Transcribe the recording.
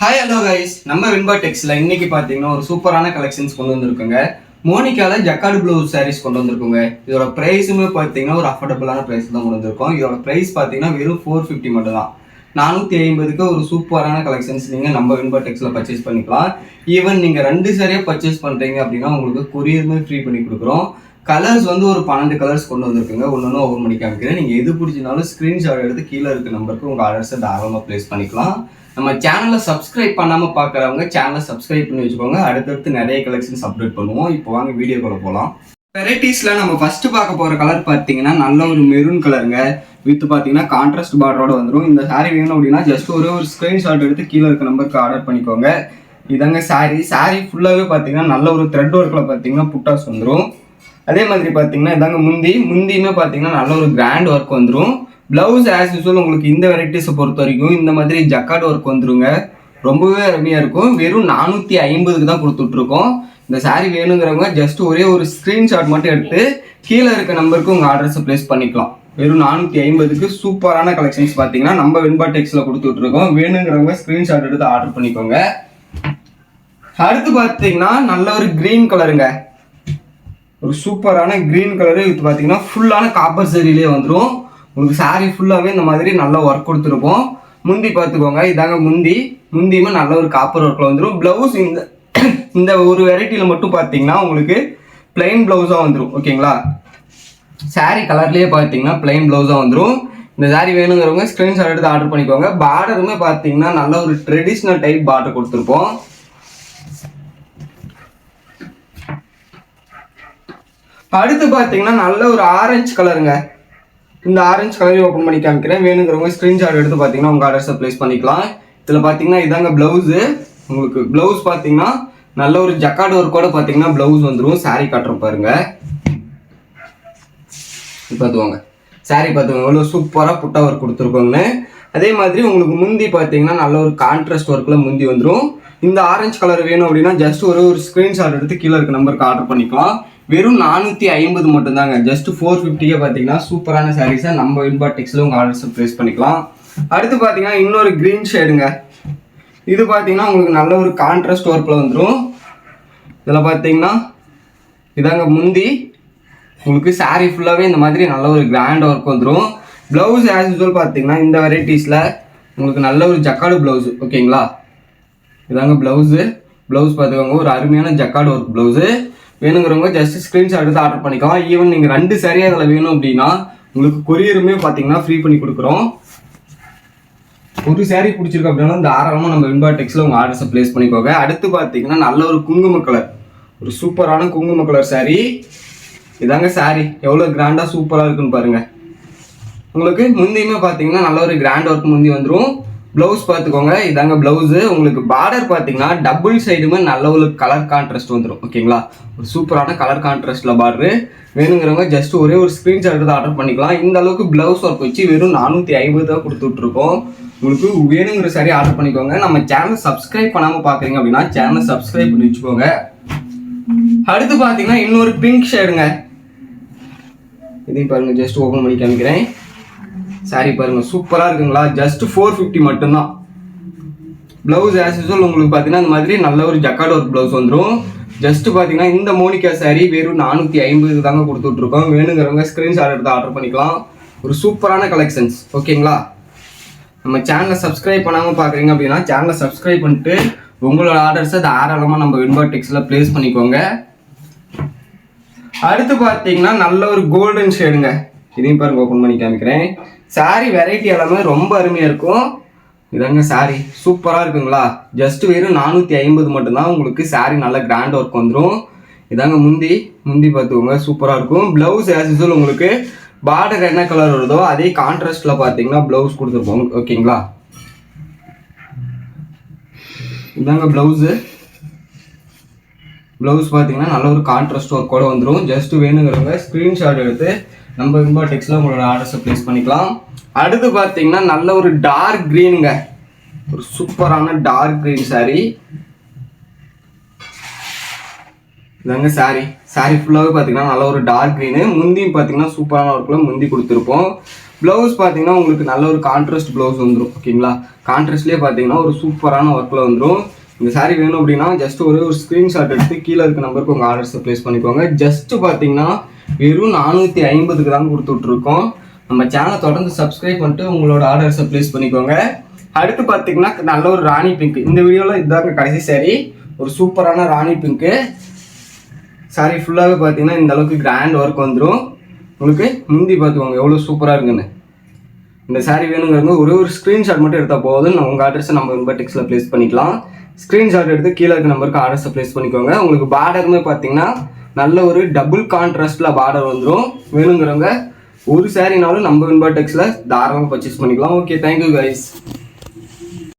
Hi hello guys, நம்ம வின்பா டெக்ஸ்ல இன்னைக்கு பார்த்தீங்கன்னா ஒரு சூப்பரான கலெக்ஷன்ஸ் கொண்டு வந்திருக்கோங்க. மோனிகால ஜக்கார்டு ப்ளவுஸ் சாரீஸ் கொண்டு வந்திருக்கோங்க. இதோட ப்ரைஸுமே பார்த்தீங்கன்னா ஒரு அஃபோர்டபுளான ப்ரைஸ் தான் கொண்டு வந்திருக்கோம். இதோட ப்ரைஸ் பார்த்தீங்கன்னா வெறும் 450 மட்டும் தான். 450க்கு ஒரு சூப்பரான கலெக்ஷன்ஸ் நீங்கள் நம்ம வின்பா டெக்ஸ்ல பர்ச்சேஸ் பண்ணிக்கலாம். ஈவன் நீங்கள் 2 சாரியாக பர்ச்சேஸ் பண்ணுறீங்க அப்படின்னா உங்களுக்கு கொரியருமே ஃப்ரீ பண்ணி கொடுக்குறோம். கலர்ஸ் வந்து ஒரு 12 கலர்ஸ் கொண்டு வந்திருக்குங்க. ஒன்று ஓப்பன் பண்ணி காமிக்கிறேன். நீங்கள் எது பிடிச்சினாலும் ஸ்க்ரீன்ஷாட் எடுத்து கீழே இருக்க நம்பருக்கு உங்கள் ஆர்டர்ஸை தாராளமாக ப்ளேஸ் பண்ணிக்கலாம். நம்ம சேனலை சப்ஸ்கிரைப் பண்ணாமல் பார்க்குறவங்க சேனலை சப்ஸ்கிரைப் பண்ணி வச்சுக்கோங்க. அடுத்தடுத்து நிறைய கலெக்ஷன்ஸ் அப்டேட் பண்ணுவோம். இப்போ வாங்க வீடியோக்குள்ள போகலாம். வெரைட்டிஸில் நம்ம ஃபஸ்ட்டு பார்க்க போகிற கலர் பார்த்தீங்கன்னா நல்ல ஒரு மெரூன் கலருங்க. வித் பார்த்தீங்கன்னா கான்ட்ராஸ்ட் பார்டரோட வந்துடும். இந்த சாரீ வேணும் அப்படின்னா ஜஸ்ட் ஒரு ஸ்க்ரீன்ஷாட் எடுத்து கீழே இருக்க நம்பருக்கு ஆர்டர் பண்ணிக்கோங்க. இதாங்க சாரீ ஃபுல்லாகவே பார்த்தீங்கன்னா நல்ல ஒரு த்ரெட் ஒர்க்கில் பார்த்தீங்கன்னா புட்டாஸ் வந்துடும். அதே மாதிரி பார்த்தீங்கன்னா இதாங்க முந்தியுமே பார்த்தீங்கன்னா நல்ல ஒரு கிராண்ட் ஒர்க் வந்துடும். பிளவுஸ் ஆஸ் யூஸ்வல் உங்களுக்கு இந்த வெரைட்டிஸை பொறுத்த வரைக்கும் இந்த மாதிரி ஜக்கார்டு ஒர்க் வந்துருங்க. ரொம்பவே அருமையாக இருக்கும். வெறும் 450க்கு தான் கொடுத்துட்ருக்கோம். இந்த சாரீ வேணுங்கிறவங்க ஜஸ்ட் ஒரே ஒரு ஸ்க்ரீன்ஷாட் மட்டும் எடுத்து கீழே இருக்க நம்பருக்கு உங்கள் ஆர்டர்ஸை ப்ளேஸ் பண்ணிக்கலாம். வெறும் 450க்கு சூப்பரான கலெக்ஷன்ஸ் பார்த்தீங்கன்னா நம்ம வின்பா டெக்ஸ்ல கொடுத்துட்ருக்கோம். வேணுங்கிறவங்க ஸ்க்ரீன்ஷாட் எடுத்து ஆர்டர் பண்ணிக்கோங்க. அடுத்து பார்த்தீங்கன்னா நல்ல ஒரு கிரீன் கலருங்க. ஒரு சூப்பரான கிரீன் கலரு இது பார்த்தீங்கன்னா ஃபுல்லான காப்பர் சரியிலே வந்துடும். உங்களுக்கு சாரீ ஃபுல்லாகவே இந்த மாதிரி நல்லா ஒர்க் கொடுத்துருப்போம். முந்தி பார்த்துக்கோங்க, இதாங்க முந்தியுமே நல்ல ஒரு காப்பர் ஒர்க்கில் வந்துடும். ப்ளவுஸ் இந்த ஒரு வெரைட்டியில் மட்டும் பார்த்தீங்கன்னா உங்களுக்கு பிளைன் ப்ளவுஸாக வந்துடும். ஓகேங்களா, சாரீ கலர்லேயே பார்த்தீங்கன்னா பிளைன் ப்ளவுஸாக வந்துடும். இந்த சாரீ வேணுங்கிறவங்க ஸ்க்ரீன்ஷாட் எடுத்து ஆர்டர் பண்ணிக்கோங்க. பார்டருமே பார்த்தீங்கன்னா நல்ல ஒரு ட்ரெடிஷ்னல் டைப் பார்டர் கொடுத்துருப்போம். அடுத்து பார்த்தீங்கன்னா நல்ல ஒரு ஆரஞ்சு கலருங்க. இந்த ஆரஞ்சு கலரையும் ஓப்பன் பண்ணி காமிக்கிறேன். வேணுங்கிறவங்க ஸ்க்ரீன்ஷாட் எடுத்து பார்த்தீங்கன்னா உங்கள் ஆர்டர்ஸை ப்ளேஸ் பண்ணிக்கலாம். இதில் பார்த்தீங்கன்னா இதாங்க ப்ளவுஸு. உங்களுக்கு ப்ளவுஸ் பார்த்தீங்கன்னா நல்ல ஒரு ஜக்கார்டு ஒர்க்கோட பார்த்தீங்கன்னா ப்ளவுஸ் வந்துடும். சாரீ காட்டுறோம் பாருங்க. பார்த்துவாங்க சாரீ பார்த்துக்கோங்க எவ்வளோ சூப்பராக புட்டா ஒர்க் கொடுத்துருக்கோங்கன்னு. அதே மாதிரி உங்களுக்கு முந்தி பார்த்தீங்கன்னா நல்ல ஒரு கான்ட்ராஸ்ட் ஒர்க்கில் முந்தி வந்துடும். இந்த ஆரஞ்சு கலர் வேணும் அப்படின்னா ஜஸ்ட் ஒரு ஸ்க்ரீன்ஷாட் எடுத்து கீழே இருக்க நம்பருக்கு ஆர்டர் பண்ணிக்கலாம். வெறும் 450 மட்டும்தாங்க. ஜஸ்ட் 450க்கே பார்த்தீங்கன்னா சூப்பரான சாரீஸை நம்ம வின்பா டெக்ஸ்ல உங்கள் ஆர்டர்ஸை ப்ளேஸ் பண்ணிக்கலாம். அடுத்து பார்த்தீங்கன்னா இன்னொரு க்ரீன் ஷேடுங்க. இது பார்த்தீங்கன்னா உங்களுக்கு நல்ல ஒரு கான்ட்ராஸ்ட் ஒர்க்கில் வந்துடும். இதில் பார்த்தீங்கன்னா இதாங்க முந்தி. உங்களுக்கு சாரீ ஃபுல்லாகவே இந்த மாதிரி நல்ல ஒரு கிராண்ட் ஒர்க் வந்துடும். ப்ளவுஸ் ஆஸ் யூஸ்வல் பார்த்தீங்கன்னா இந்த வெரைட்டிஸில் உங்களுக்கு நல்ல ஒரு ஜக்கார்டு ப்ளவுஸு. ஓகேங்களா, இதாங்க ப்ளவுஸ் பார்த்துக்கோங்க. ஒரு அருமையான ஜக்கார்டு ஒர்க் ப்ளவுஸு. வேணுங்கிறவங்க ஜஸ்ட் ஸ்க்ரீன்ஷாட் எடுத்து ஆர்டர் பண்ணிக்கலாம். ஈவன் நீங்கள் 2 சாரியாக அதில் வேணும் அப்படின்னா உங்களுக்கு கொரியருமே பார்த்தீங்கன்னா ஃப்ரீ பண்ணி கொடுக்குறோம். ஒரு சாரீ பிடிச்சிருக்கு அப்படின்னா தாராளமாக நம்ம வின்பா டெக்ஸ்ல உங்கள் ஆர்டர்ஸை ப்ளேஸ் பண்ணிக்கோங்க. அடுத்து பார்த்தீங்கன்னா நல்ல ஒரு குங்கும கலர், ஒரு சூப்பரான குங்கும கலர் சாரீ. இதாங்க சாரீ எவ்வளோ கிராண்டாக சூப்பராக இருக்குன்னு பாருங்கள். உங்களுக்கு முந்தியுமே பார்த்தீங்கன்னா நல்ல ஒரு கிராண்ட் ஒர்க் முந்தி வந்துடும். ப்ளவுஸ் பார்த்துக்கோங்க, இதாங்க ப்ளவுஸு. உங்களுக்கு பார்டர் பார்த்தீங்கன்னா டபுள் சைடுமே நல்ல ஒரு கலர் கான்ட்ராஸ்ட் வந்துடும். ஓகேங்களா, ஒரு சூப்பரான கலர் கான்ட்ராஸ்ட்டில் பார்டரு. வேணுங்கிறவங்க ஜஸ்ட் ஒரே ஒரு ஸ்க்ரீன்ஷாட் எடுத்து ஆர்டர் பண்ணிக்கலாம். இந்த அளவுக்கு ப்ளவுஸ் ஒர்க் வச்சு வெறும் 450 தான் கொடுத்துட்ருக்கோம். உங்களுக்கு வேணுங்கிற சாரி ஆர்டர் பண்ணிக்கோங்க. நம்ம சேனலை சப்ஸ்கிரைப் பண்ணாமல் பார்க்குறீங்க அப்படின்னா சேனலை சப்ஸ்கிரைப் பண்ணி வச்சுக்கோங்க. அடுத்து பார்த்தீங்கன்னா இன்னொரு பிங்க் ஷேடுங்க. இதையும் பாருங்கள், ஜஸ்ட் ஓப்பன் பண்ணி காமிக்கிறேன். சாரி பாருங்க சூப்பராக இருக்குங்களா. ஜஸ்ட் 450 மட்டும்தான். ப்ளவுஸ் ஆஸ் யூஸ்வல் உங்களுக்கு பார்த்தீங்கன்னா இந்த மாதிரி நல்ல ஒரு ஜக்கார்டு ஒர்க் ப்ளவுஸ் வந்துடும். ஜஸ்ட் பார்த்தீங்கன்னா இந்த மோனிகா சாரீ வெறும் 450 தாங்க கொடுத்துட்ருக்கோம். வேணுங்கிறவங்க ஸ்க்ரீன்ஷாட் எடுத்து ஆர்டர் பண்ணிக்கலாம். ஒரு சூப்பரான கலெக்ஷன்ஸ். ஓகேங்களா, நம்ம சேனலை சப்ஸ்கிரைப் பண்ணாமல் பார்க்குறீங்க அப்படின்னா சேனலை சப்ஸ்கிரைப் பண்ணிட்டு உங்களோட ஆர்டர்ஸை தாராளமாக நம்ம வின்பா டெக்ஸ்ல ப்ளேஸ் பண்ணிக்கோங்க. அடுத்து பார்த்தீங்கன்னா நல்ல ஒரு கோல்டன் ஷேடுங்க. இதையும் பாருங்க, ஓப்பன் பண்ணி காமிக்கிறேன். சாரீ வெரைட்டி எல்லாமே ரொம்ப அருமையாக இருக்கும். இதாங்க சாரீ சூப்பராக இருக்குங்களா. ஜஸ்ட் வெறும் 450 மட்டும்தான். உங்களுக்கு சாரீ நல்ல கிராண்ட் ஒர்க் வந்துடும். இதாங்க முந்தி பார்த்துக்கோங்க, சூப்பராக இருக்கும். ப்ளவுஸ் ஆஸ் யூஸ்வல் உங்களுக்கு பார்டர் என்ன கலர் வருதோ அதே கான்ட்ராஸ்டில் பார்த்தீங்கன்னா ப்ளவுஸ் கொடுத்துருப்போம். ஓகேங்களா, இதாங்க ப்ளவுஸ் பார்த்தீங்கன்னா நல்ல ஒரு கான்ட்ராஸ்ட் ஒர்க்கோட வந்துடும். ஜஸ்ட் வேணுங்கிறவங்க ஸ்க்ரீன்ஷாட் எடுத்து நம்ம வின்பா டெக்ஸ்ல உங்களோட ஆர்டர்ஸை ப்ளேஸ் பண்ணிக்கலாம். அடுத்து பார்த்தீங்கன்னா நல்ல ஒரு டார்க் க்ரீனுங்க. ஒரு சூப்பரான டார்க் க்ரீன் சாரீ. இதாங்க சாரீ ஃபுல்லாகவே பார்த்தீங்கன்னா நல்ல ஒரு டார்க் க்ரீனு. முந்தியும் பார்த்தீங்கன்னா சூப்பரான ஒர்க்கில் முந்தி கொடுத்துருப்போம். ப்ளவுஸ் பார்த்தீங்கன்னா உங்களுக்கு நல்ல ஒரு கான்ட்ராஸ்ட் ப்ளவுஸ் வந்துடும். ஓகேங்களா, கான்ட்ராஸ்ட்லேயே பார்த்தீங்கன்னா ஒரு சூப்பரான ஒர்க்கில் வந்துடும். இந்த சாரீ வேணும் அப்படின்னா ஜஸ்ட் ஒரு ஸ்க்ரீன்ஷாட் எடுத்து கீழே இருக்க நம்பருக்கு உங்கள் ஆர்டர்ஸை ப்ளேஸ் பண்ணிக்கோங்க. ஜஸ்ட்டு பார்த்தீங்கன்னா வெறும் 450 தான் கொடுத்துட்ருக்கோம். நம்ம சேனலை தொடர்ந்து சப்ஸ்கிரைப் பண்ணிட்டு உங்களோட ஆர்டர்ஸை ப்ளேஸ் பண்ணிக்கோங்க. அடுத்து பார்த்தீங்கன்னா நல்ல ஒரு ராணி பிங்க். இந்த வீடியோவில் இதுதாங்க கடைசி சாரீ. ஒரு சூப்பரான ராணி பிங்க்கு சாரீ ஃபுல்லாகவே பார்த்தீங்கன்னா இந்த அளவுக்கு கிராண்ட் ஒர்க் வந்துடும். உங்களுக்கு முந்தி பார்த்துக்கோங்க எவ்வளோ சூப்பராக இருக்குன்னு. இந்த சாரீ வேணுங்கிறவங்க ஒரு ஸ்க்ரீன்ஷாட் மட்டும் எடுத்தால் போதும். உங்கள் அட்ரஸை நம்ம வின்பாடெக்ஸில் ப்ளேஸ் பண்ணிக்கலாம். ஸ்க்ரீன்ஷாட் எடுத்து கீழே இருக்க நம்பருக்கு ஆர்டர்ஸை ப்ளேஸ் பண்ணிக்கோங்க. உங்களுக்கு பார்டருமே பார்த்தீங்கன்னா நல்ல ஒரு டபுள் கான்ட்ராஸ்டில் பார்டர் வந்துடும். வேணுங்கிறவங்க ஒரு சாரீனாலும் நம்ம வின்பாடெக்ஸில் தாராளமாக பர்ச்சேஸ் பண்ணிக்கலாம். Okay, thank you guys.